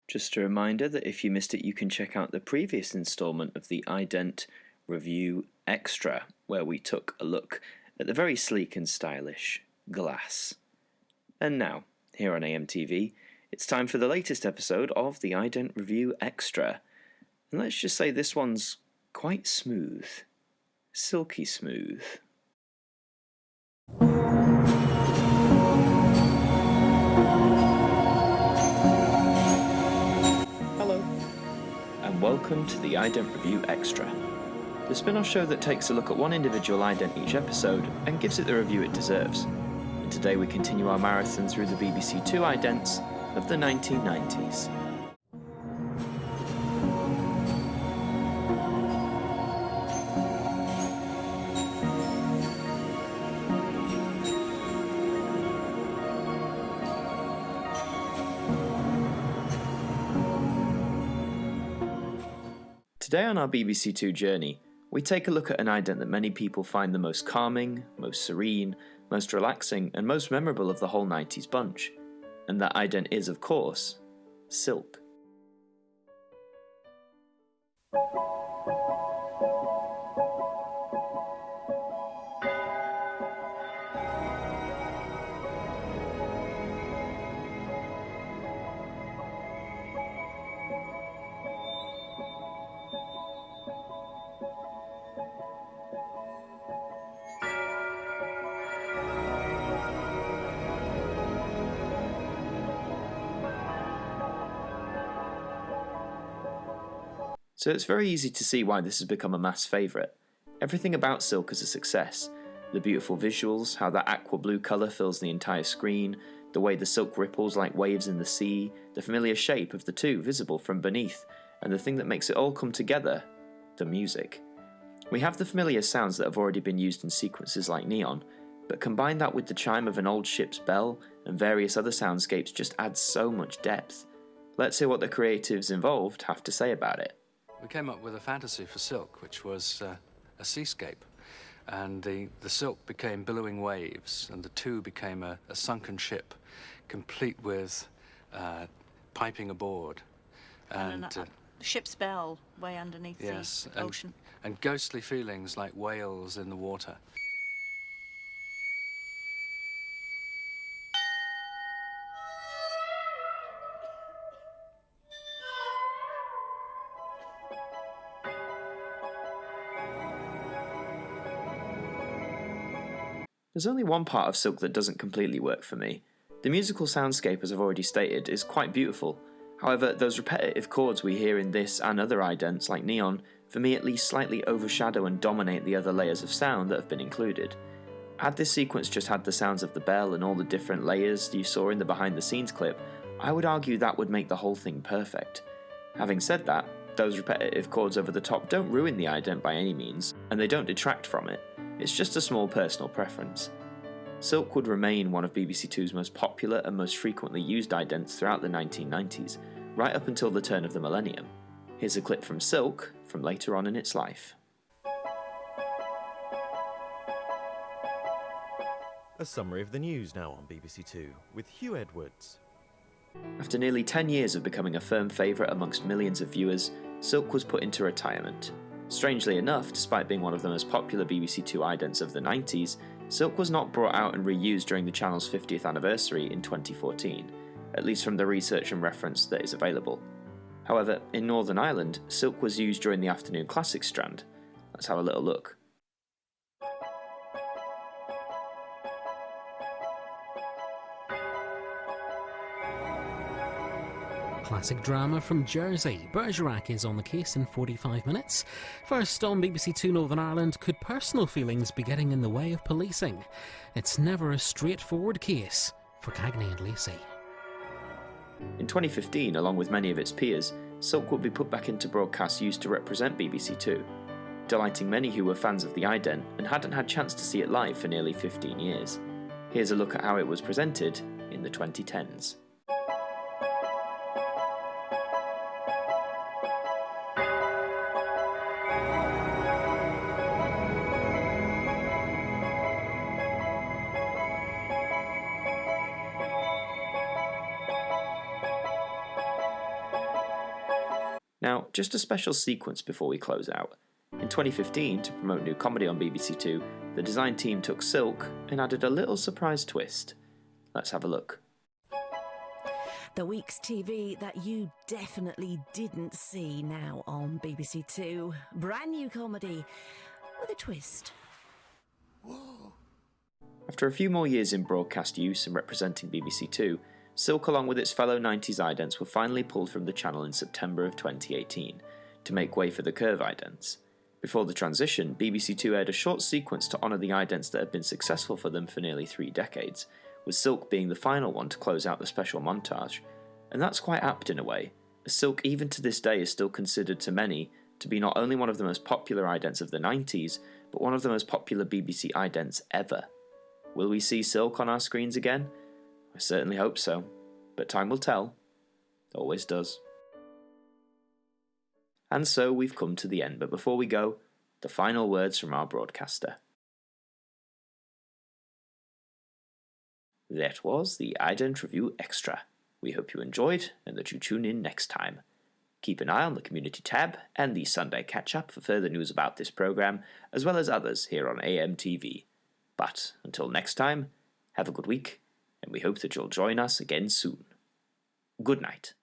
Just a reminder that if you missed it, you can check out the previous instalment of the Ident Review Extra, where we took a look at the very sleek and stylish glass. And now, here on AMTV, it's time for the latest episode of the Ident Review Extra. And let's just say this one's quite smooth. Silky smooth. Hello, and welcome to the Ident Review Extra, the spin-off show that takes a look at one individual ident each episode and gives it the review it deserves. And today we continue our marathon through the BBC2 idents of the 1990s. Today on our BBC2 journey, we take a look at an ident that many people find the most calming, most serene, most relaxing, and most memorable of the whole 90s bunch. And that ident is, of course, silk. So it's very easy to see why this has become a mass favourite. Everything about silk is a success. The beautiful visuals, how that aqua blue colour fills the entire screen, the way the silk ripples like waves in the sea, the familiar shape of the two visible from beneath, and the thing that makes it all come together, the music. We have the familiar sounds that have already been used in sequences like Neon, but combine that with the chime of an old ship's bell and various other soundscapes just adds so much depth. Let's hear what the creatives involved have to say about it. We came up with a fantasy for silk, which was a seascape. And the silk became billowing waves, and the two became a sunken ship, complete with piping aboard. And a ship's bell way underneath the ocean. And ghostly feelings like whales in the water. There's only one part of silk that doesn't completely work for me. The musical soundscape, as I've already stated, is quite beautiful. However, those repetitive chords we hear in this and other idents like Neon, for me at least slightly overshadow and dominate the other layers of sound that have been included. Had this sequence just had the sounds of the bell and all the different layers you saw in the behind the scenes clip, I would argue that would make the whole thing perfect. Having said that, those repetitive chords over the top don't ruin the ident by any means, and they don't detract from it. It's just a small personal preference. Silk would remain one of BBC2's most popular and most frequently used idents throughout the 1990s, right up until the turn of the millennium. Here's a clip from Silk from later on in its life. A summary of the news now on BBC2 with Hugh Edwards. After nearly 10 years of becoming a firm favourite amongst millions of viewers, Silk was put into retirement. Strangely enough, despite being one of the most popular BBC2 idents of the 90s, Silk was not brought out and reused during the channel's 50th anniversary in 2014, at least from the research and reference that is available. However, in Northern Ireland, Silk was used during the afternoon classic strand. Let's have a little look. Classic drama from Jersey. Bergerac is on the case in 45 minutes. First on BBC2 Northern Ireland, could personal feelings be getting in the way of policing? It's never a straightforward case for Cagney and Lacey. In 2015, along with many of its peers, Silk would be put back into broadcasts used to represent BBC2, delighting many who were fans of the ident and hadn't had chance to see it live for nearly 15 years. Here's a look at how it was presented in the 2010s. Now, just a special sequence before we close out. In 2015, to promote new comedy on BBC2, the design team took Silk and added a little surprise twist. Let's have a look. The week's TV that you definitely didn't see now on BBC2. Brand new comedy with a twist. Whoa. After a few more years in broadcast use and representing BBC2, Silk along with its fellow 90s idents were finally pulled from the channel in September of 2018 to make way for the Curve idents. Before the transition, BBC2 aired a short sequence to honour the idents that had been successful for them for nearly 3 decades, with Silk being the final one to close out the special montage. And that's quite apt in a way, as Silk even to this day is still considered to many to be not only one of the most popular idents of the 90s, but one of the most popular BBC idents ever. Will we see Silk on our screens again? I certainly hope so, but time will tell. Always does. And so we've come to the end, but before we go, the final words from our broadcaster. That was the Ident Review Extra. We hope you enjoyed and that you tune in next time. Keep an eye on the Community tab and the Sunday Catch-Up for further news about this programme, as well as others here on AMTV. But until next time, have a good week, and we hope that you'll join us again soon. Good night.